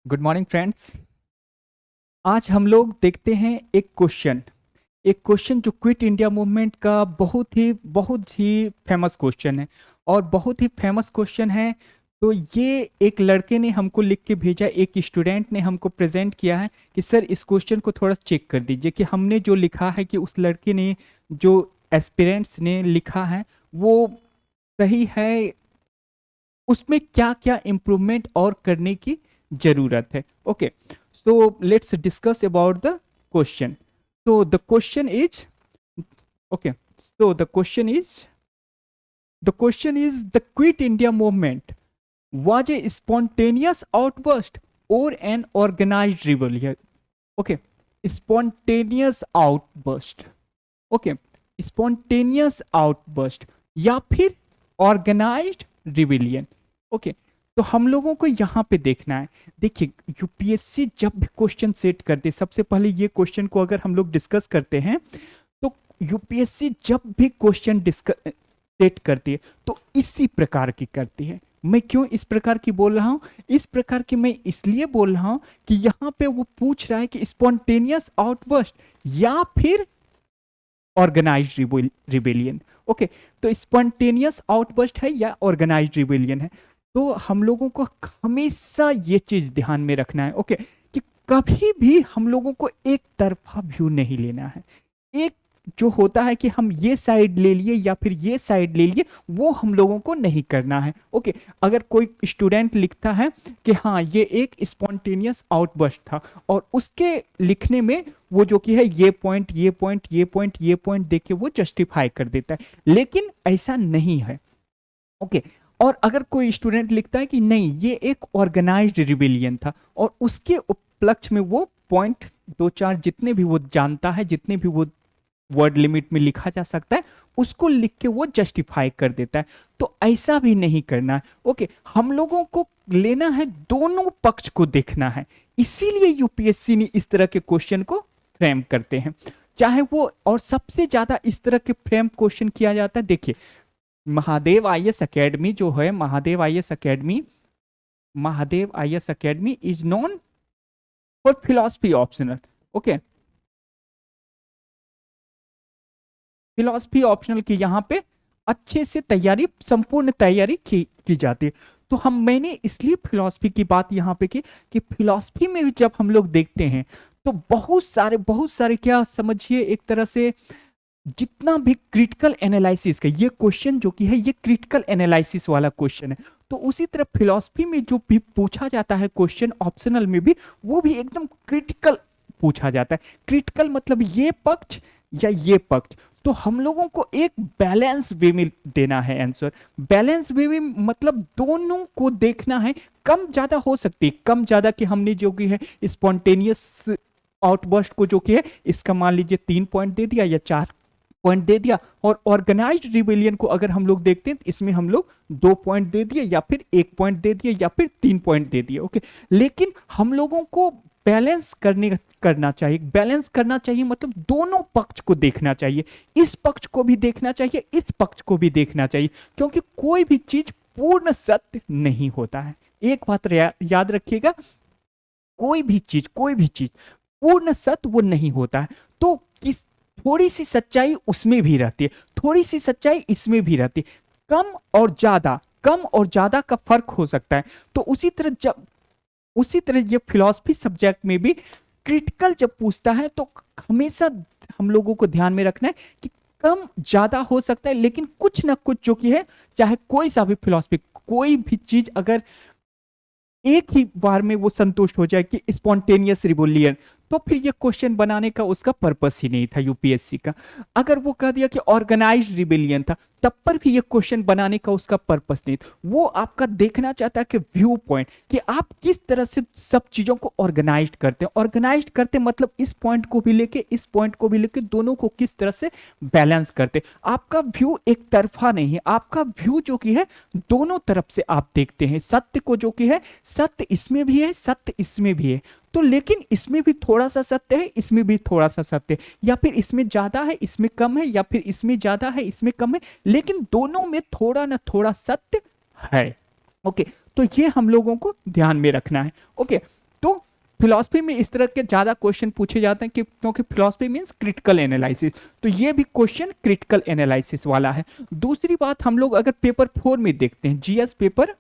Good morning friends. आज हम लोग देखते हैं एक क्वेश्चन जो क्विट इंडिया मूवमेंट का बहुत ही फेमस क्वेश्चन है और बहुत ही फेमस क्वेश्चन है। तो ये एक लड़के ने हमको लिख के भेजा, एक स्टूडेंट ने हमको प्रेजेंट किया है कि सर इस क्वेश्चन को थोड़ा चेक कर दीजिए कि हमने जो लिखा है कि उस लड़के ने जो एस्पिरेंट्स ने लिखा है वो सही है, उसमें क्या क्या इम्प्रूवमेंट और करने की जरूरत है। Okay, so let's discuss about the question. So the question is, okay, so the question is the Quit India movement was a spontaneous outburst or an organized rebellion. Okay, spontaneous outburst. Okay, spontaneous outburst या फिर organised rebellion. Okay, तो हम लोगों को यहाँ पे देखना है। देखिए, यूपीएससी जब भी क्वेश्चन सेट करते हैं, सबसे पहले ये क्वेश्चन को अगर हम लोग डिस्कस करते हैं तो यूपीएससी जब भी क्वेश्चन डिस्कस सेट करती है तो इसी प्रकार की करती है। मैं क्यों इस प्रकार की बोल रहा हूं? इस प्रकार की मैं इसलिए बोल रहा हूं कि यहाँ पे वो पूछ रहा है कि स्पॉन्टेनियस आउटबर्स्ट या फिर ऑर्गेनाइज्ड रिबेलियन। ओके, तो स्पॉन्टेनियस आउटबर्स्ट है या ऑर्गेनाइज्ड रिबेलियन है। तो हम लोगों को हमेशा ये चीज ध्यान में रखना है, ओके, कि कभी भी हम लोगों को एक तरफा व्यू नहीं लेना है। एक जो होता है कि हम ये साइड ले लिए या फिर ये साइड ले लिए, वो हम लोगों को नहीं करना है। ओके, अगर कोई स्टूडेंट लिखता है कि हाँ ये एक स्पॉन्टेनियस आउटबर्स्ट था और उसके लिखने में वो जो कि है ये पॉइंट ये पॉइंट ये पॉइंट ये पॉइंट देके वो जस्टिफाई कर देता है, लेकिन ऐसा नहीं है। ओके, और अगर कोई स्टूडेंट लिखता है कि नहीं ये एक ऑर्गेनाइज्ड रिबेलियन था और उसके उपलक्ष्य में वो पॉइंट दो चार जितने भी वो जानता है, जितने भी वो वर्ड लिमिट में लिखा जा सकता है, उसको लिख के वो जस्टिफाई कर देता है। तो ऐसा भी नहीं करना है। ओके, हम लोगों को लेना है, दोनों पक्ष को देखना है। इसीलिए यूपीएससी ने इस तरह के क्वेश्चन को फ्रेम करते हैं, चाहे वो, और सबसे ज्यादा इस तरह के फ्रेम क्वेश्चन किया जाता है। देखिए, महादेव आईएएस एकेडमी जो है, Mahadev IAS academy is known for philosophy optional. Okay, philosophy optional की यहाँ पे अच्छे से तैयारी, संपूर्ण तैयारी की जाती है। तो मैंने इसलिए फिलॉसफी की बात यहाँ पे की कि फिलॉसफी में भी जब हम लोग देखते हैं तो बहुत सारे क्या समझिए, एक तरह से जितना भी क्रिटिकल एनालिसिस का ये क्वेश्चन जो कि है, ये क्रिटिकल एनालिसिस वाला क्वेश्चन है। तो उसी तरह फिलॉसफी में जो भी पूछा जाता है क्वेश्चन ऑप्शनल में भी, वो भी एकदम क्रिटिकल पूछा जाता है। क्रिटिकल मतलब ये पक्ष या ये पक्ष। तो हम लोगों को एक बैलेंस वे में देना है आंसर। बैलेंस वे में मतलब दोनों को देखना है। कम ज्यादा हो सकती है, कम ज्यादा कि हमने जो कि है स्पॉन्टेनियस आउटबर्स्ट को जो कि है इसका मान लीजिए 3 पॉइंट दे दिया या 4 पॉइंट दे दिया, और ऑर्गेनाइज्ड रिबेलियन को अगर हम लोग देखते हैं तो इसमें हम लोग 2 पॉइंट दे दिए या फिर 1 पॉइंट दे दिए या फिर 3 पॉइंट दे दिए। ओके, लेकिन हम लोगों को बैलेंस करना चाहिए। बैलेंस करना चाहिए मतलब दोनों पक्ष को देखना चाहिए, इस पक्ष को भी देखना चाहिए, इस पक्ष को भी देखना चाहिए, क्योंकि कोई भी चीज पूर्ण सत्य नहीं होता है। एक बात याद रखिएगा, कोई भी चीज पूर्ण सत्य वो नहीं होता है। तो किस थोड़ी सी सच्चाई उसमें भी रहती है, थोड़ी सी सच्चाई इसमें भी रहती है। कम और ज्यादा का फर्क हो सकता है। तो उसी तरह ये फिलॉसफी सब्जेक्ट में भी क्रिटिकल जब पूछता है तो हमेशा हम लोगों को ध्यान में रखना है कि कम ज्यादा हो सकता है, लेकिन कुछ ना कुछ जो कि है, चाहे कोई सा भी फिलॉसफी, कोई भी चीज अगर एक ही बार में वो संतुष्ट हो जाए कि स्पॉन्टेनियस रिबेलियन, तो फिर ये क्वेश्चन बनाने का उसका पर्पस ही नहीं था यूपीएससी का। अगर वो कह दिया कि ऑर्गेनाइज्ड रिबेलियन था, तब पर भी ये क्वेश्चन बनाने का उसका पर्पस नहीं था। वो आपका देखना चाहता है कि व्यू पॉइंट, कि आप किस तरह से सब चीजों को ऑर्गेनाइज्ड करते हैं। ऑर्गेनाइज्ड करते मतलब इस पॉइंट को भी लेके इस पॉइंट को भी लेके दोनों को किस तरह से बैलेंस करते। आपका व्यू एक तरफा नहीं है, आपका व्यू जो कि है दोनों तरफ से आप देखते हैं सत्य को, जो कि है सत्य इसमें भी है, सत्य इसमें भी है। तो लेकिन इसमें भी थोड़ा सा सत्य है, इसमें भी थोड़ा सा सत्य है, या फिर इसमें ज्यादा है इसमें कम है, या फिर इसमें ज्यादा है इसमें कम है, लेकिन दोनों में थोड़ा ना थोड़ा सत्य है। ओके, तो ये हम लोगों को ध्यान में रखना है। ओके, फिलॉसफी में इस तरह के ज्यादा क्वेश्चन पूछे जाते हैं कि क्योंकि फिलॉसफी मीन्स क्रिटिकल एनालिसिस, तो ये भी क्वेश्चन क्रिटिकल एनालिसिस वाला है। दूसरी बात, हम लोग अगर पेपर 4 में देखते हैं, जीएस पेपर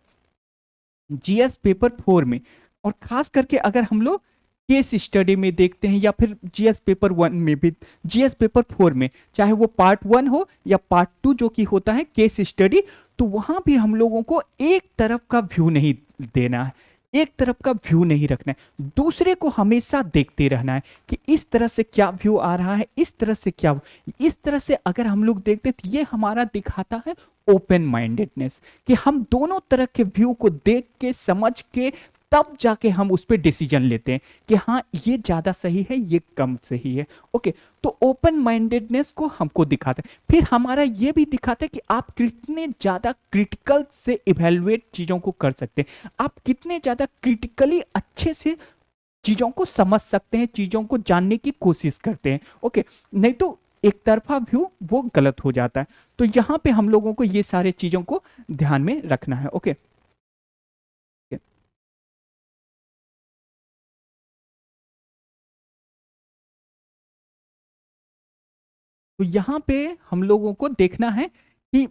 4 में, और खास करके अगर हम लोग केस स्टडी में देखते हैं या फिर जीएस पेपर 1 में भी, जीएस पेपर 4 में चाहे वो पार्ट 1 हो या पार्ट 2 जो कि होता है केस स्टडी, तो वहां भी हम लोगों को एक तरफ का व्यू नहीं देना है, एक तरफ का व्यू नहीं रखना है, दूसरे को हमेशा देखते रहना है कि इस तरह से क्या व्यू आ रहा है, इस तरह से क्या, इस तरह से अगर हम लोग देखते हैं तो ये हमारा दिखाता है ओपन माइंडेडनेस, कि हम दोनों तरह के व्यू को देख के समझ के तब जाके हम उस पर डिसीजन लेते हैं कि हाँ ये ज्यादा सही है, ये कम सही है। ओके, तो ओपन माइंडेडनेस को हमको दिखाता है। फिर हमारा ये भी दिखाता है कि आप कितने ज्यादा क्रिटिकल से इवेलुएट चीजों को कर सकते हैं, आप कितने ज्यादा क्रिटिकली अच्छे से चीजों को समझ सकते हैं, चीजों को जानने की कोशिश करते हैं। ओके, नहीं तो एक तरफा व्यू वो गलत हो जाता है। तो यहां पे हम लोगों को ये सारे चीजों को ध्यान में रखना है। ओके, तो यहां पे हम लोगों को देखना है कि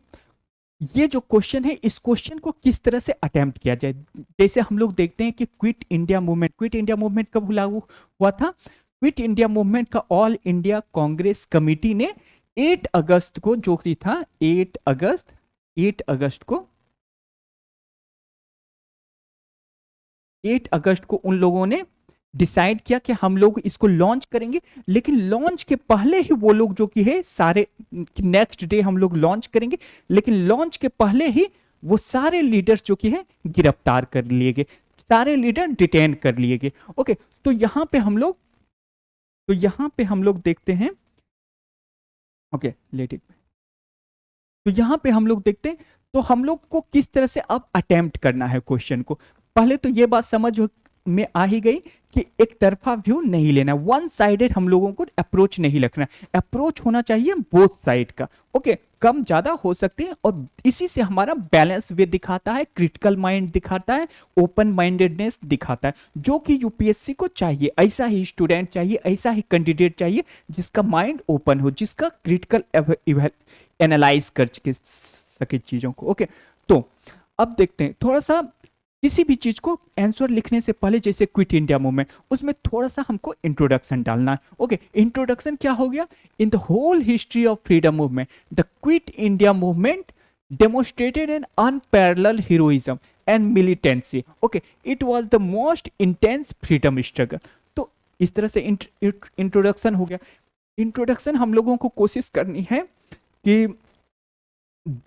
ये जो क्वेश्चन है, इस क्वेश्चन को किस तरह से अटेम्प्ट किया जाए। जैसे हम लोग देखते हैं कि क्विट इंडिया मूवमेंट कब लागू हुआ था? क्विट इंडिया मूवमेंट का ऑल इंडिया कांग्रेस कमेटी ने 8 अगस्त को, जो कि था 8 अगस्त को उन लोगों ने डिसाइड किया कि हम लोग इसको लॉन्च करेंगे। लेकिन लॉन्च के पहले ही वो लोग जो कि है सारे, नेक्स्ट डे हम लोग लॉन्च करेंगे, लेकिन लॉन्च के पहले ही वो सारे लीडर्स जो कि है गिरफ्तार कर लिए गए, सारे लीडर डिटेन कर लिए गए। ओके, तो यहां पे हम लोग देखते हैं, ओके लेट इट, तो यहां पे हम लोग देखते हैं तो हम लोग को किस तरह से अब अटेम्प्ट करना है क्वेश्चन को। पहले तो ये बात समझ में आ ही गई कि एक तरफा व्यू नहीं लेना, वन साइडेड हम लोगों को अप्रोच नहीं रखना, अप्रोच होना चाहिए बोथ साइड का। ओके, कम ज्यादा हो सकते हैं, और इसी से हमारा बैलेंस वे दिखाता है, क्रिटिकल माइंड दिखाता है, ओपन माइंडेडनेस दिखाता है, जो कि यूपीएससी को चाहिए। ऐसा ही स्टूडेंट चाहिए, ऐसा ही कैंडिडेट चाहिए जिसका माइंड ओपन हो, जिसका क्रिटिकल एनालाइज कर सके चीजों को। ओके, तो अब देखते हैं थोड़ा सा किसी भी चीज को आंसर लिखने से पहले, जैसे क्विट इंडिया मूवमेंट, उसमें थोड़ा सा हमको इंट्रोडक्शन डालना है। ओके, इंट्रोडक्शन क्या हो गया? In the whole history of freedom movement, the quit India movement demonstrated an unparalleled heroism and militancy. Okay, it was the most intense freedom struggle. तो इस तरह से इंट्रोडक्शन हो गया। इंट्रोडक्शन हम लोगों को कोशिश करनी है कि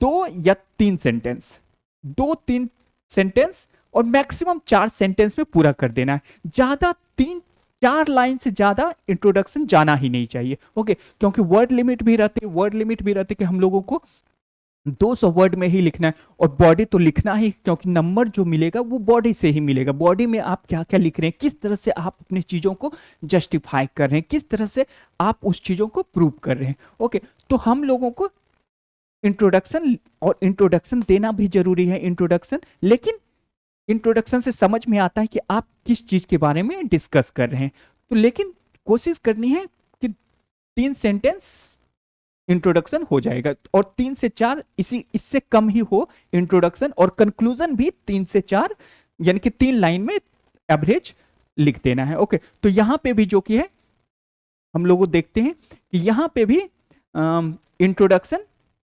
2 या 3 सेंटेंस और मैक्सिमम 4 सेंटेंस में पूरा कर देना है। ज्यादा 3-4 लाइन से ज्यादा इंट्रोडक्शन जाना ही नहीं चाहिए। ओके, क्योंकि वर्ड लिमिट भी रहती कि हम लोगों को 200 वर्ड में ही लिखना है, और बॉडी तो लिखना ही, क्योंकि नंबर जो मिलेगा वो बॉडी से ही मिलेगा। बॉडी में आप क्या क्या लिख रहे हैं, किस तरह से आप अपनी चीजों को जस्टिफाई कर रहे हैं, किस तरह से आप उस चीजों को प्रूव कर रहे हैं। ओके, तो हम लोगों को इंट्रोडक्शन देना भी जरूरी है, लेकिन इंट्रोडक्शन से समझ में आता है कि आप किस चीज के बारे में डिस्कस कर रहे हैं। तो लेकिन कोशिश करनी है कि 3 सेंटेंस इंट्रोडक्शन हो जाएगा, और 3 से 4, इससे कम ही हो इंट्रोडक्शन, और कंक्लूजन भी 3 से 4 यानी कि 3 लाइन में एवरेज लिख देना है। ओके, तो यहां पे भी जो कि है हम लोग देखते हैं कि यहां पे भी इंट्रोडक्शन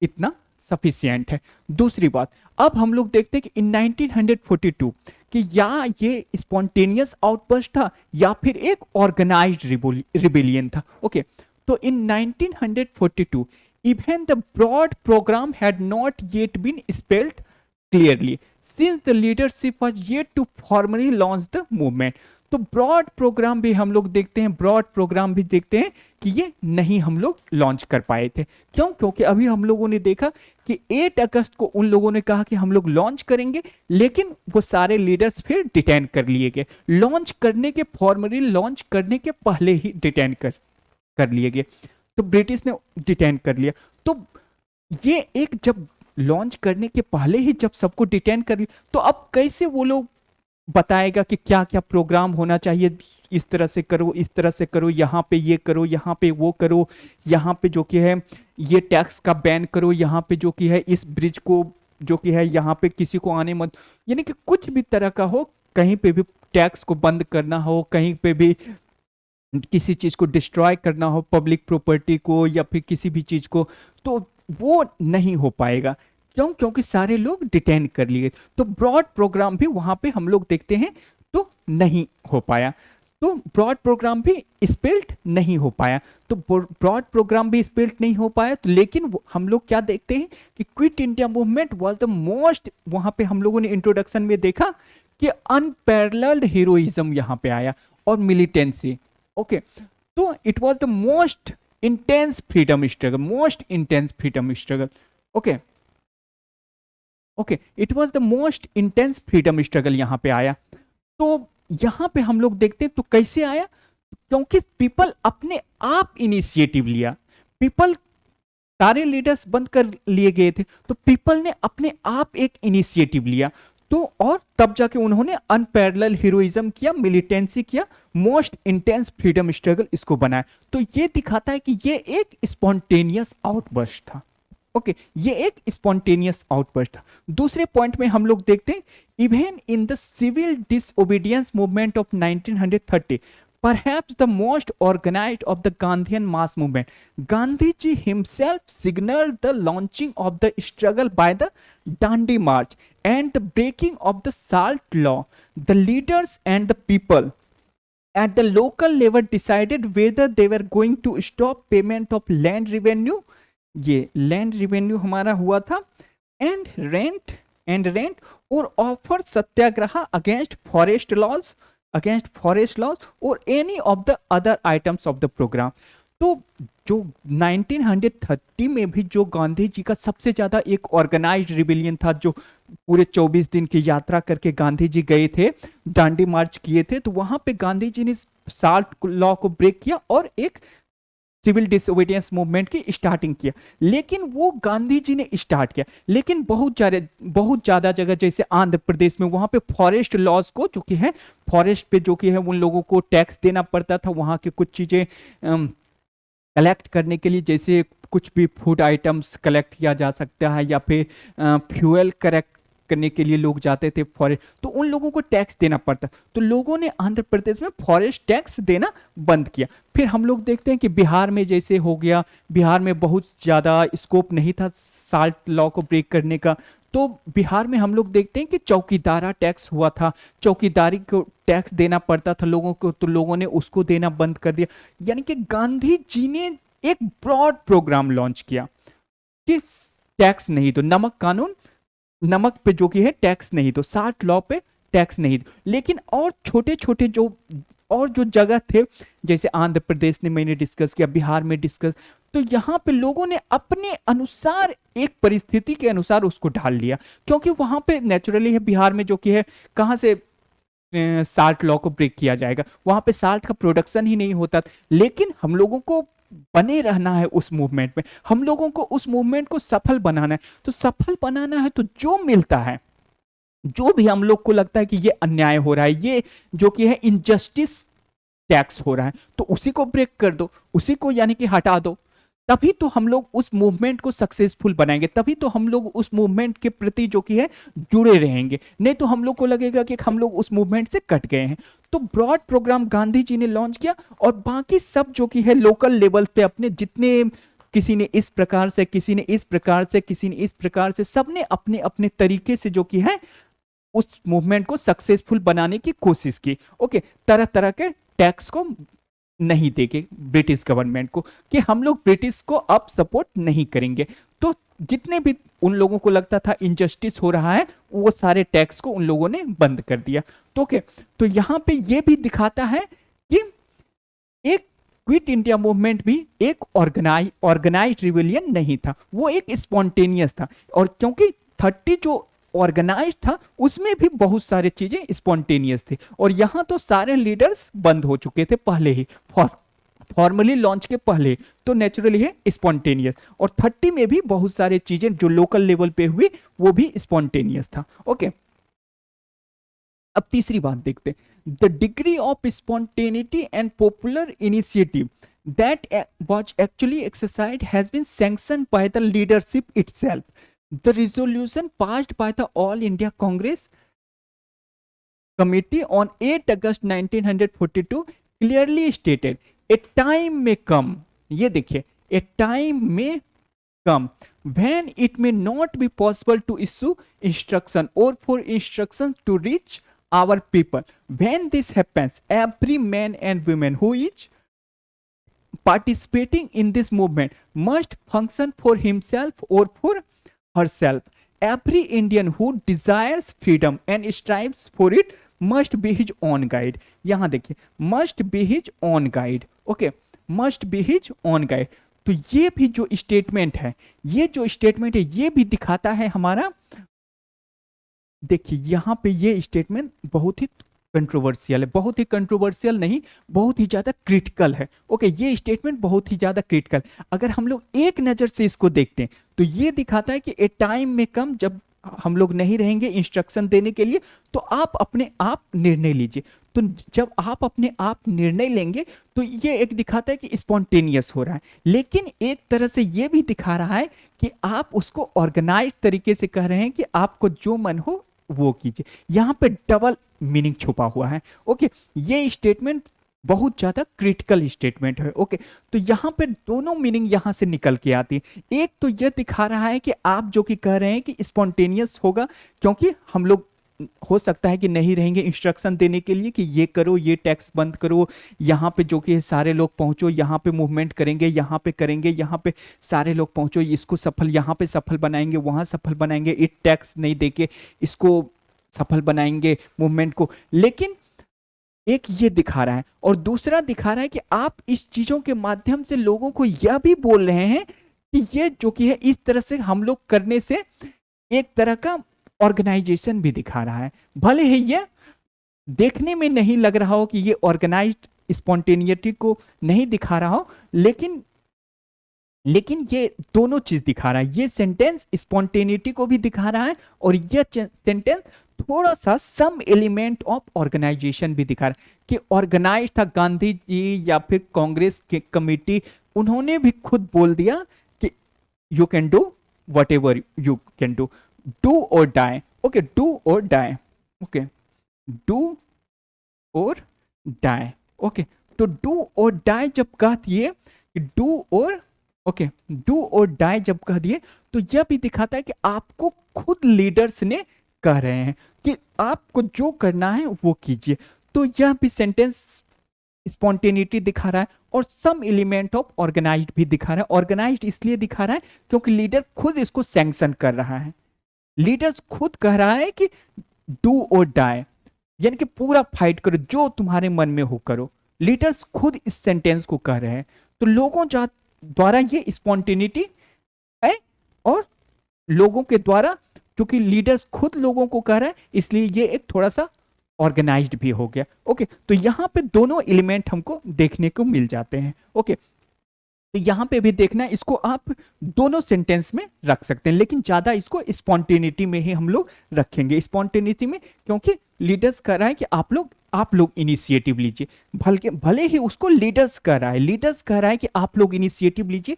इतना सफिशियंट है। दूसरी बात, अब हम लोग देखते हैं कि इन 1942 कि या ये स्पॉन्टेनियस आउटबर्स्ट था या फिर एक ऑर्गेनाइज्ड रिबेलियन था। ओके, तो in 1942 even the broad program had not yet been spelled clearly since the leadership was yet to formally launch the movement. तो ब्रॉड प्रोग्राम भी हम लोग देखते हैं कि ये नहीं हम लोग लॉन्च कर पाए थे। क्यों? क्योंकि अभी हम लोगों ने देखा कि 8 अगस्त को उन लोगों ने कहा कि हम लोग लॉन्च करेंगे, लेकिन वो सारे लीडर्स फिर डिटेन कर लिए गए, फॉर्मली लॉन्च करने के पहले ही डिटेन कर लिए गए। तो ब्रिटिश ने डिटेन कर लिया। तो ये एक, जब लॉन्च करने के पहले ही जब सबको डिटेन कर लिया, तो अब कैसे वो लोग बताएगा कि क्या क्या प्रोग्राम होना चाहिए, इस तरह से करो, इस तरह से करो, यहाँ पे ये करो, यहाँ पे वो करो, यहाँ पे जो कि है ये टैक्स का बैन करो, यहाँ पे जो कि है इस ब्रिज को जो कि है यहाँ पे किसी को आने मत, यानी कि कुछ भी तरह का हो, कहीं पे भी टैक्स को बंद करना हो, कहीं पे भी किसी चीज को डिस्ट्रॉय करना हो, पब्लिक प्रॉपर्टी को या फिर किसी भी चीज को, तो वो नहीं हो पाएगा। क्यों? क्योंकि सारे लोग डिटेन कर लिए, तो ब्रॉड प्रोग्राम भी वहां पे हम लोग देखते हैं तो नहीं हो पाया। तो ब्रॉड प्रोग्राम भी स्पेल्ट नहीं हो पाया, तो ब्रॉड प्रोग्राम भी स्पेल्ट नहीं हो पाया, तो लेकिन हम लोग क्या देखते हैं कि quit India movement was the most, वहां पे हम लोगों ने इंट्रोडक्शन में देखा कि अनपैरेलल्ड हीरोइज्म यहां पे आया और मिलिटेंसी। ओके, तो it was the most intense freedom struggle, most intense freedom struggle. Okay, okay, it was the most intense freedom struggle यहां पे आया। तो यहां पे हम लोग देखते हैं तो कैसे आया, क्योंकि पीपल अपने आप इनिशिएटिव लिया, पीपल, सारे लीडर्स बंद कर लिए गए थे, तो पीपल ने अपने आप एक इनिशिएटिव लिया, तो और तब जाके उन्होंने अनपैरेलल हीरोइज्म किया, मिलिटेंसी किया, मोस्ट इंटेंस फ्रीडम स्ट्रगल इसको बनाया। तो ये दिखाता है कि ये एक स्पॉन्टेनियस आउटबर्स्ट था। ओके, ये एक स्पॉन्टेनियस आउटबर्स्ट था। दूसरे पॉइंट में हम लोग देखते हैं, even in the civil disobedience movement of 1930, perhaps the most organized of the Gandhian mass movement, Gandhi ji himself signaled the launching of the struggle by the Dandi March and the breaking of the SALT law. The leaders and the people at the local level decided whether they were going to stop payment of land revenue, ये land revenue हमारा हुआ था, and rent और offer satyagraha against forest laws और any of the other items of the programme. तो जो 1930 में भी जो गांधी जी का सबसे ज्यादा एक ऑर्गेनाइज्ड रिबेलियन था, जो पूरे 24 दिन की यात्रा करके गांधी जी गए थे, दांडी मार्च किए थे, तो वहां पे गांधी जी ने साल्ट लॉ को ब्रेक किया और एक सिविल डिसोबीडियंस मूवमेंट की स्टार्टिंग किया। लेकिन वो गांधी जी ने स्टार्ट किया, लेकिन बहुत ज्यादा जगह जैसे आंध्र प्रदेश में वहां पे फॉरेस्ट लॉज को जो कि है, फॉरेस्ट पे जो कि है उन लोगों को टैक्स देना पड़ता था, वहां की कुछ चीजें कलेक्ट करने के लिए, जैसे कुछ भी फूड आइटम्स कलेक्ट किया जा सकता है या फिर फ्यूल कलेक्ट करने के लिए लोग जाते थे फॉरेस्ट, तो उन लोगों को टैक्स देना पड़ता, तो लोगों ने आंध्र प्रदेश में फॉरेस्ट टैक्स देना बंद किया। फिर हम लोग देखते हैं कि बिहार में जैसे हो गया, बिहार में बहुत ज़्यादा स्कोप नहीं था साल्ट लॉ को ब्रेक करने का, तो बिहार में हम लोग देखते हैं कि चौकीदारा टैक्स हुआ था, चौकीदारी को टैक्स देना पड़ता था लोगों को, तो लोगों ने उसको देना बंद कर दिया। यानी कि गांधी जी ने एक ब्रॉड प्रोग्राम लॉन्च किया कि टैक्स नहीं दो, नमक कानून, नमक पे जो कि है टैक्स नहीं दो, 60 लॉ पे टैक्स नहीं दो। लेकिन और छोटे छोटे जो जगह थे, जैसे आंध्र प्रदेश ने मैंने डिस्कस किया, बिहार में डिस्कस, तो यहां पे लोगों ने अपने अनुसार एक परिस्थिति के अनुसार उसको ढाल लिया, क्योंकि वहां पे नेचुरली है, बिहार में जो कि है कहां से साल्ट लॉ को ब्रेक किया जाएगा, वहां पे साल्ट का प्रोडक्शन ही नहीं होता। लेकिन हम लोगों को बने रहना है उस मूवमेंट में, हम लोगों को उस मूवमेंट को सफल बनाना है, तो सफल बनाना है तो जो मिलता है, जो भी हम लोग को लगता है कि ये अन्याय हो रहा है, ये जो कि है इनजस्टिस टैक्स हो रहा है, तो उसी को ब्रेक कर दो, उसी को यानी कि हटा दो, तभी तो हम लोग उस मूवमेंट को सक्सेसफुल बनाएंगे, तभी तो हम लोग उस मूवमेंट के प्रति जो कि है जुड़े रहेंगे, नहीं तो हम लोग को लगेगा कि हम लोग उस मूवमेंट से कट गए हैं। तो ब्रॉड प्रोग्राम गांधी जी ने लॉन्च किया, और बाकी सब जो कि है लोकल लेवल पे अपने जितने, किसी ने इस प्रकार से, किसी ने इस प्रकार से, किसी ने इस प्रकार से, सबने अपने अपने तरीके से जो कि है उस मूवमेंट को सक्सेसफुल बनाने की कोशिश की। ओके, तरह तरह के टैक्स को नहीं देंगे ब्रिटिश गवर्नमेंट को, कि हम लोग ब्रिटिश को अब सपोर्ट नहीं करेंगे, तो जितने भी उन लोगों को लगता था इनजस्टिस हो रहा है, वो सारे टैक्स को उन लोगों ने बंद कर दिया। तो ओके, तो यहां पे ये भी दिखाता है कि एक क्विट इंडिया मूवमेंट भी एक ऑर्गेनाइज रिवेलियन नहीं था, वो एक स्पॉन्टेनियस था। और क्योंकि 30 जो ऑर्गेनाइज था उसमें भी बहुत सारे चीजें स्पॉन्टेनियस थे, और यहां तो सारे लीडर्स बंद हो चुके थे पहले ही, फॉर्मली लॉन्च के पहले, तो नेचुरली है स्पॉन्टेनियस। और 30 में भी बहुत सारे चीजें जो लोकल लेवल पे हुई वो भी स्पॉन्टेनियस था। ओके, अब तीसरी बात देखते हैं, the degree of spontaneity and popular initiative that was actually exercised has been sanctioned by the leadership itself. The resolution passed by the All India Congress Committee on 8 August 1942 clearly stated, a time may come, ये देखिए, a time may come when it may not be possible to issue instruction or for instructions to reach our people. When this happens, every man and woman who is participating in this movement must function for himself or for herself. Every Indian who desires freedom and strives for it must be his own guide. यहां देखिए, must be his own guide. Okay, must be his own guide. तो ये भी जो statement है, ये जो statement है, ये भी दिखाता है हमारा, देखिए यहां पे ये स्टेटमेंट बहुत ही कंट्रोवर्शियल है, बहुत ही कंट्रोवर्शियल नहीं, बहुत ही ज्यादा क्रिटिकल है। ओके, ये स्टेटमेंट बहुत ही ज्यादा क्रिटिकल। अगर हम लोग एक नजर से इसको देखते हैं तो ये दिखाता है कि ए टाइम में कम, जब हम लोग नहीं रहेंगे इंस्ट्रक्शन देने के लिए, तो आप अपने आप निर्णय लीजिए। तो जब आप अपने आप निर्णय लेंगे तो ये एक दिखाता है कि स्पॉन्टेनियस हो रहा है, लेकिन एक तरह से ये भी दिखा रहा है कि आप उसको ऑर्गेनाइज तरीके से कह रहे हैं कि आपको जो मन हो वो कीजिए। यहां पे डबल मीनिंग छुपा हुआ है। ओके, ये स्टेटमेंट बहुत ज्यादा क्रिटिकल स्टेटमेंट है। ओके, तो यहां पे दोनों मीनिंग यहां से निकल के आती है। एक तो यह दिखा रहा है कि आप जो कि कह रहे हैं कि स्पॉन्टेनियस होगा, क्योंकि हम लोग हो सकता है कि नहीं रहेंगे इंस्ट्रक्शन देने के लिए कि ये करो, ये टैक्स बंद करो, यहाँ पे जो कि सारे लोग पहुंचो, यहाँ पे मूवमेंट करेंगे, यहाँ पे करेंगे, यहाँ पे सारे लोग पहुंचो, इसको सफल, यहाँ पे सफल बनाएंगे, वहां सफल बनाएंगे, ये टैक्स नहीं देके इसको सफल बनाएंगे मूवमेंट को। लेकिन एक ये दिखा रहा है और दूसरा दिखा रहा है कि आप इस चीजों के माध्यम से लोगों को यह भी बोल रहे हैं कि ये जो कि है इस तरह से हम लोग करने से एक तरह का ऑर्गेनाइजेशन भी दिखा रहा है। भले ही ये देखने में नहीं लग रहा हो कि ये ऑर्गेनाइज्ड स्पॉन्टेनिटी को नहीं दिखा रहा हो, लेकिन ये दोनों चीज दिखा रहा है। ये सेंटेंस स्पॉन्टेनिटी को भी दिखा रहा है और ये सेंटेंस थोड़ा सा सम एलिमेंट ऑफ ऑर्गेनाइजेशन भी दिखा रहा है कि ऑर्गेनाइज था गांधी जी या फिर कांग्रेस के कमेटी, उन्होंने भी खुद बोल दिया कि you can do what ever you can do, do और डाई। ओके, डू और डाई। ओके, डू और डाई। ओके, तो डू और डाई जब कह दिए, डू और ओके, डू और डाई जब कह दिए, तो यह भी दिखाता है कि आपको खुद लीडर्स ने कह रहे हैं कि आपको जो करना है वो कीजिए। तो यह भी सेंटेंस स्पॉन्टेनिटी दिखा रहा है और सम एलिमेंट ऑफ ऑर्गेनाइज्ड भी दिखा रहा है। ऑर्गेनाइज्ड इसलिए दिखा रहा है क्योंकि लीडर खुद इसको सैंक्शन कर रहा है। लीडर्स खुद कह रहा है कि डू और डाई, यानी कि पूरा फाइट करो, जो तुम्हारे मन में हो करो। लीडर्स खुद इस सेंटेंस को कह रहे हैं। तो लोगों द्वारा ये स्पॉन्टेनिटी है और लोगों के द्वारा, क्योंकि लीडर्स खुद लोगों को कह रहा है, इसलिए ये एक थोड़ा सा ऑर्गेनाइज्ड भी हो गया। ओके, तो यहां पे दोनों एलिमेंट हमको देखने को मिल जाते हैं। ओके, तो यहां पे भी देखना, इसको आप दोनों सेंटेंस में रख सकते हैं, लेकिन ज्यादा इसको स्पॉन्टेनिटी में ही हम लोग रखेंगे। स्पॉन्टेनिटी में क्योंकि लीडर्स कह रहा है कि आप लोग इनिशिएटिव लीजिए, भले ही उसको लीडर्स कह रहा है, लीडर्स कह रहा है कि आप लोग इनिशिएटिव लीजिए,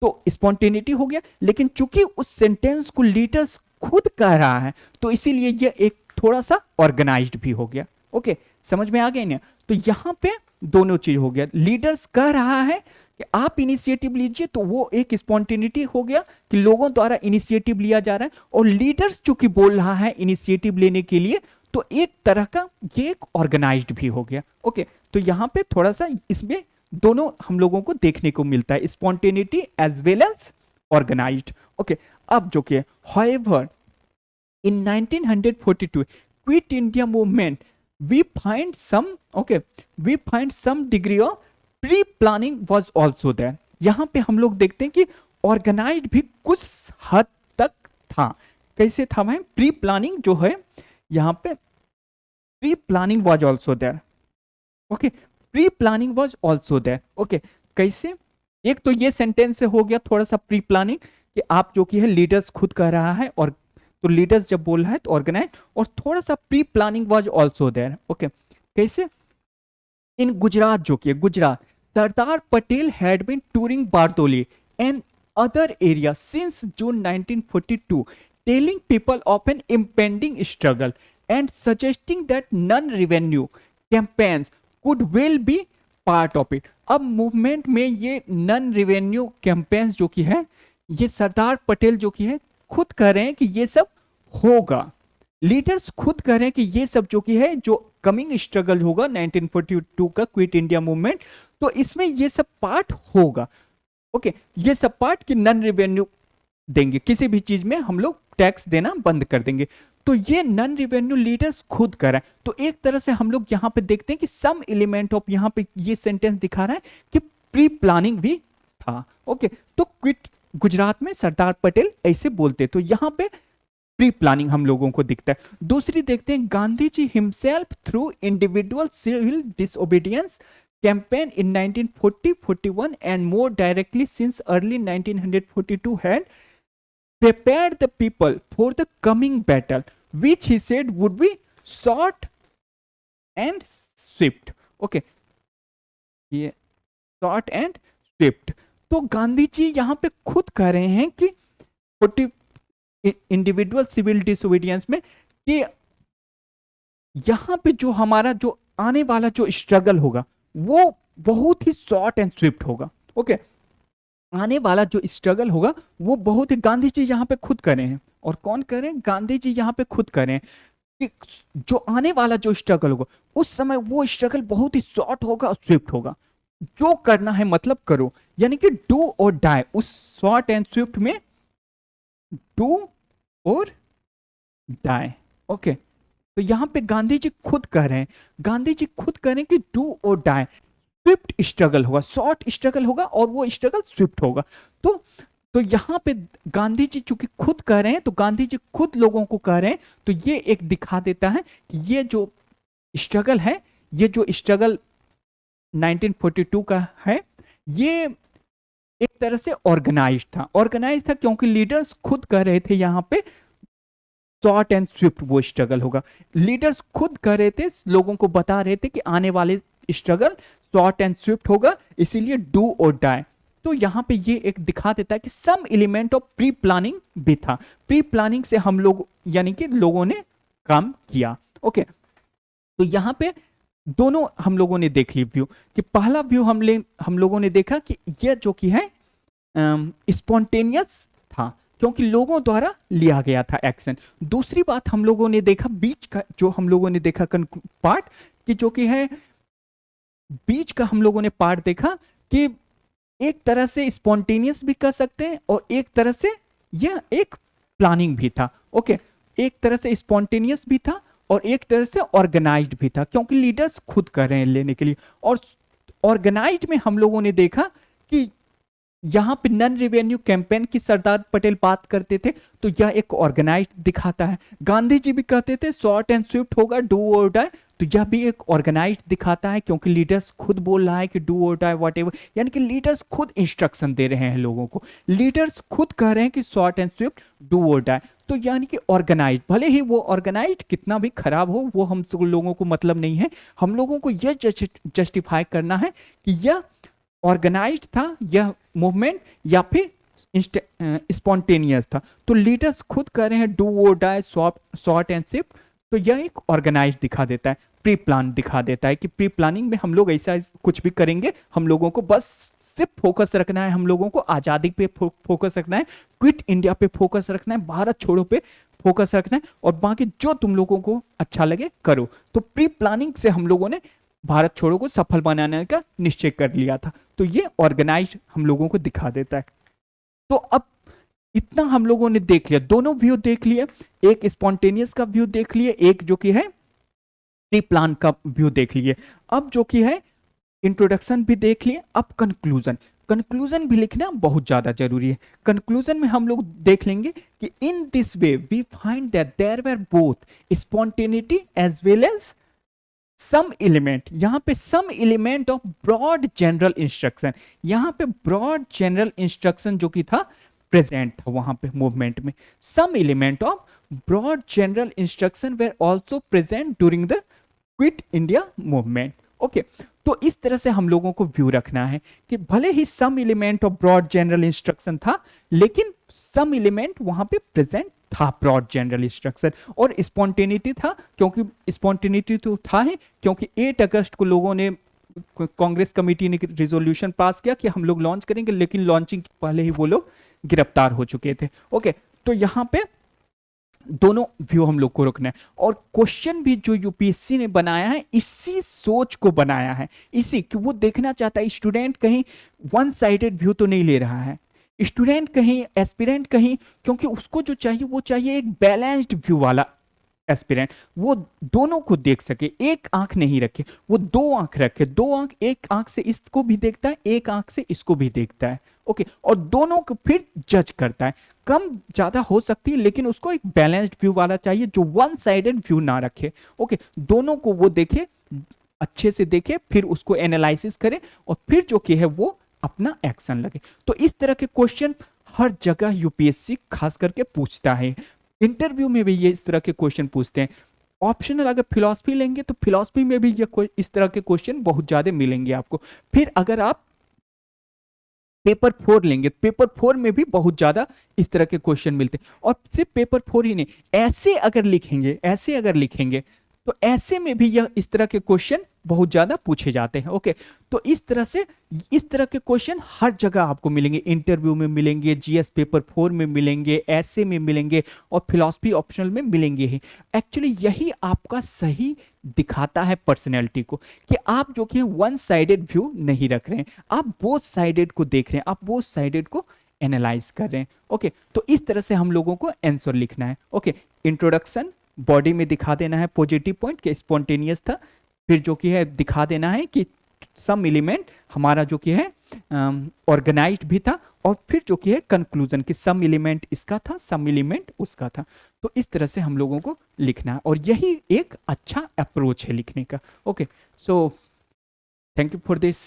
तो स्पॉन्टेनिटी हो गया। लेकिन चूंकि उस सेंटेंस को लीडर्स खुद कह रहा है, तो इसीलिए यह एक थोड़ा सा ऑर्गेनाइज्ड भी हो गया। ओके, समझ में आ गया ना? तो यहां पे दोनों चीज हो गया। लीडर्स कह रहा है कि आप इनिशिएटिव लीजिए, तो वो एक स्पॉन्टेनिटी हो गया कि लोगों द्वारा इनिशिएटिव लिया जा रहा है, और लीडर्स चूंकि बोल रहा है इनिशिएटिव लेने के लिए, तो एक तरह का ये एक ऑर्गेनाइज्ड भी हो गया। ओके, तो यहां पे थोड़ा सा इसमें दोनों हम लोगों को देखने को मिलता है, spontaneity as well as organised. Okay, अब जो कि however in 1942 quit India movement we find some degree of pre-planning was also there। यहां पे हम लोग देखते हैं कि ऑर्गेनाइज्ड भी कुछ हद तक था। कैसे था भाई? प्री प्लानिंग जो है, यहां पे pre planning was also there. Okay, pre planning was also there. Okay, कैसे? एक तो ये सेंटेंस से हो गया थोड़ा सा प्री प्लानिंग कि आप जो कि है लीडर्स खुद कह रहा है, और तो लीडर्स जब बोल रहा है तो ऑर्गेनाइज, और थोड़ा सा pre planning was also there. Okay, कैसे? इन गुजरात, जो कि Gujarat, Sardar Patel had been touring Bardoli and other areas since June 1942, telling people of an impending struggle and suggesting that non-revenue campaigns could well be part of it। अब movement में ये non revenue campaigns जो कि है, ये सरदार पटेल जो कि है खुद कह रहे हैं कि ये सब होगा, लीडर्स खुद कह रहे हैं कि ये सब जो कि है, जो कमिंग स्ट्रगल होगा 1942 का क्विट इंडिया मूवमेंट, तो इसमें ये सब पार्ट होगा। ओके, ये सब पार्ट की नॉन रेवेन्यू देंगे, किसी भी चीज में हम लोग टैक्स देना बंद कर देंगे। तो ये नॉन रेवेन्यू लीडर्स खुद कर रहे हैं। तो एक तरह से हम लोग यहां पे देखते हैं कि सम एलिमेंट ऑफ, यहां पे ये सेंटेंस दिखा रहा है कि प्री प्लानिंग भी था। ओके, तो क्विट गुजरात में सरदार पटेल ऐसे बोलते, तो यहां पे प्री प्लानिंग हम लोगों को दिखता है। दूसरी देखते हैं, Gandhi ji himself through individual civil disobedience campaign in 1940-41 and more directly since early 1942 had prepared the people for the coming battle, which he said would be short and swift। okay, ये short and swift। तो गांधी जी यहां पे खुद कह रहे हैं कि 40 individual civil disobedience में कि यहां पे जो हमारा जो आने वाला जो स्ट्रगल होगा वो बहुत ही शॉर्ट एंड स्विफ्ट होगा। ओके, आने वाला जो स्ट्रगल होगा वो बहुत ही, गांधी जी यहां पे खुद करें हैं, और कौन करें? गांधी जी यहां पे खुद करें कि जो आने वाला जो स्ट्रगल होगा उस समय वो स्ट्रगल बहुत ही शॉर्ट होगा और स्विफ्ट होगा। जो करना है मतलब करो, यानी कि डू और डाई। उस शॉर्ट एंड स्विफ्ट में डू और डाई। ओके, तो यहां पे गांधी जी खुद कह रहे हैं, गांधी जी खुद कह रहे हैं कि डू और डाई, स्विफ्ट स्ट्रगल होगा, शॉर्ट स्ट्रगल होगा और वो स्ट्रगल स्विफ्ट होगा। तो यहां पे गांधी जी चूंकि खुद कह रहे हैं, तो गांधी जी खुद लोगों को कह रहे हैं, तो ये एक दिखा देता है कि ये जो स्ट्रगल है, ये जो स्ट्रगल 1942 का है, ये एक तरह से ऑर्गेनाइज था क्योंकि लीडर्स खुद कह रहे थे यहां पे शॉर्ट एंड स्विफ्ट वो स्ट्रगल होगा। लीडर्स खुद कह रहे थे, लोगों को बता रहे थे कि आने वाले स्ट्रगल शॉर्ट एंड स्विफ्ट होगा, इसीलिए डू और डाई। तो यहां पे ये एक दिखा देता है कि some element of pre planning भी था। प्री प्लानिंग से हम लोग, यानी कि लोगों ने काम किया। ओके, तो यहां पे दोनों हम लोगों ने देख ली व्यू, कि पहला व्यू हम लोगों ने देखा कि यह जो कि है स्पॉन्टेनियस था, क्योंकि लोगों द्वारा लिया गया था एक्शन। दूसरी बात हम लोगों ने देखा बीच का, जो हम लोगों ने देखा पार्ट, कि जो कि है बीच का हम लोगों ने पार्ट देखा कि एक तरह से स्पॉन्टेनियस भी कर सकते हैं और एक तरह से यह एक प्लानिंग भी था। ओके, एक तरह से स्पॉन्टेनियस भी था और एक तरह से ऑर्गेनाइज्ड भी था, क्योंकि लीडर्स खुद कर रहे हैं लेने के लिए। और ऑर्गेनाइज्ड में हम लोगों ने देखा कि यहां पे नॉन रेवेन्यू कैंपेन की सरदार पटेल बात करते थे, तो यह एक ऑर्गेनाइज्ड दिखाता है। गांधी जी भी कहते थे शॉर्ट एंड स्विफ्ट होगा, डू और डाई, तो यह भी एक ऑर्गेनाइज्ड दिखाता है, क्योंकि लीडर्स खुद बोल रहा है कि डू और डाई व्हाटएवर, यानी कि लीडर्स खुद इंस्ट्रक्शन दे रहे हैं लोगों को, लीडर्स खुद कह रहे हैं कि शॉर्ट एंड स्विफ्ट, डू और डाई। तो यानी कि ऑर्गेनाइज, भले ही वो ऑर्गेनाइज कितना भी खराब हो, वो हम सब लोगों को मतलब नहीं है। हम लोगों को यह जस्टिफाई करना है कि यह ऑर्गेनाइज्ड था यह मूवमेंट या फिर स्पॉन्टेनियस था। तो लीडर्स खुद कह रहे हैं डू और डाई, शॉर्ट एंड स्विफ्ट, तो यह एक ऑर्गेनाइज दिखा देता है, प्री प्लान दिखा देता है कि प्री प्लानिंग में हम लोग ऐसा कुछ भी करेंगे, हम लोगों को बस सिर्फ फोकस रखना है, हम लोगों को आजादी पे फोकस रखना है, क्विट इंडिया पे फोकस रखना है, भारत छोड़ो पे फोकस रखना है, और बाकी जो तुम लोगों को अच्छा लगे करो। तो प्री प्लानिंग से हम लोगों ने भारत छोड़ो को सफल बनाने का निश्चय कर लिया था। तो ये ऑर्गेनाइज हम लोगों को दिखा देता है। तो अब इतना हम लोगों ने देख लिया, दोनों व्यू देख लिए, एक स्पॉन्टेनियस का व्यू देख लिए, एक जो कि है प्री प्लान का व्यू देख लिए। अब जो कि है इंट्रोडक्शन भी देख लिए, अब कंक्लूजन भी लिखना बहुत ज्यादा जरूरी है। कंक्लूजन में हम लोग देख लेंगे कि in this way we find that there were both spontaneity as well as some element, यहां पे some element of broad general instruction, यहां पे ब्रॉड जनरल इंस्ट्रक्शन जो कि था प्रेजेंट था वहां पे मूवमेंट में। Some element of broad general instruction were also present during the quit India movement. Okay, तो इस तरह से हम लोगों को व्यू रखना है कि भले ही some element of broad general instruction था, लेकिन सम एलिमेंट वहां पे प्रेजेंट था ब्रॉड जनरल इंस्ट्रक्शन, और स्पॉन्टेनिटी था, क्योंकि स्पॉन्टेनिटी तो था ही क्योंकि 8 अगस्त को लोगों ने, कांग्रेस कमेटी ने रिजोल्यूशन पास किया कि हम लोग लॉन्च करेंगे, लेकिन लॉन्चिंग पहले ही वो लोग गिरफ्तार हो चुके थे। ओके, तो यहां पे दोनों व्यू हम लोग को रखना है, और क्वेश्चन भी जो यूपीएससी ने बनाया है इसी सोच को बनाया है, इसी कि वो देखना चाहता है स्टूडेंट कहीं वन साइडेड व्यू तो नहीं ले रहा है, स्टूडेंट कहीं, एस्पिरेंट कहीं, क्योंकि उसको जो चाहिए वो चाहिए एक बैलेंस्ड व्यू वाला एस्पिरेंट, वो दोनों को देख सके, एक आंख नहीं रखे, वो 2 आंख रखे, 2 आंख, एक आंख से इसको भी देखता है, एक आंख से इसको भी देखता है। ओके, और दोनों को फिर जज करता है, कम ज्यादा हो सकती है, लेकिन उसको एक बैलेंस्ड व्यू वाला चाहिए जो वन साइडेड व्यू ना रखे। ओके, दोनों को वो देखे, अच्छे से देखे, फिर उसको एनालिसिस करे, और फिर जो कि है वो अपना एक्शन लगे। तो इस तरह के क्वेश्चन हर जगह यूपीएससी खास करके पूछता है, इंटरव्यू में भी ये इस तरह के क्वेश्चन पूछते हैं। ऑप्शनल अगर फिलॉसफी लेंगे तो फिलॉसफी में भी ये इस तरह के क्वेश्चन बहुत ज्यादा मिलेंगे आपको। फिर अगर आप पेपर 4 लेंगे, पेपर 4 में भी बहुत ज्यादा इस तरह के क्वेश्चन मिलते हैं, और सिर्फ पेपर 4 ही नहीं, ऐसे अगर लिखेंगे, ऐसे अगर लिखेंगे तो ऐसे में भी यह इस तरह के क्वेश्चन बहुत ज्यादा पूछे जाते हैं। ओके, तो इस तरह से इस तरह के क्वेश्चन हर जगह आपको मिलेंगे, इंटरव्यू में मिलेंगे, जीएस पेपर 4 में मिलेंगे, ऐसे में मिलेंगे, और फिलॉसफी ऑप्शनल में मिलेंगे ही। एक्चुअली यही आपका सही दिखाता है पर्सनैलिटी को, कि आप जो कि वन साइडेड व्यू नहीं रख रहे हैं, आप बोथ साइडेड को देख रहे हैं, आप बोथ साइडेड को एनालाइज कर रहे हैं। ओके, तो इस तरह से हम लोगों को आंसर लिखना है। ओके, इंट्रोडक्शन, बॉडी में दिखा देना है पॉजिटिव पॉइंट कि स्पॉन्टेनियस था, फिर जो कि है दिखा देना है कि सम एलिमेंट हमारा जो कि है ऑर्गेनाइज्ड भी था, और फिर जो कि है कंक्लूजन कि सम एलिमेंट इसका था, सम एलिमेंट उसका था। तो इस तरह से हम लोगों को लिखना है, और यही एक अच्छा अप्रोच है लिखने का। Okay, so thank you for this.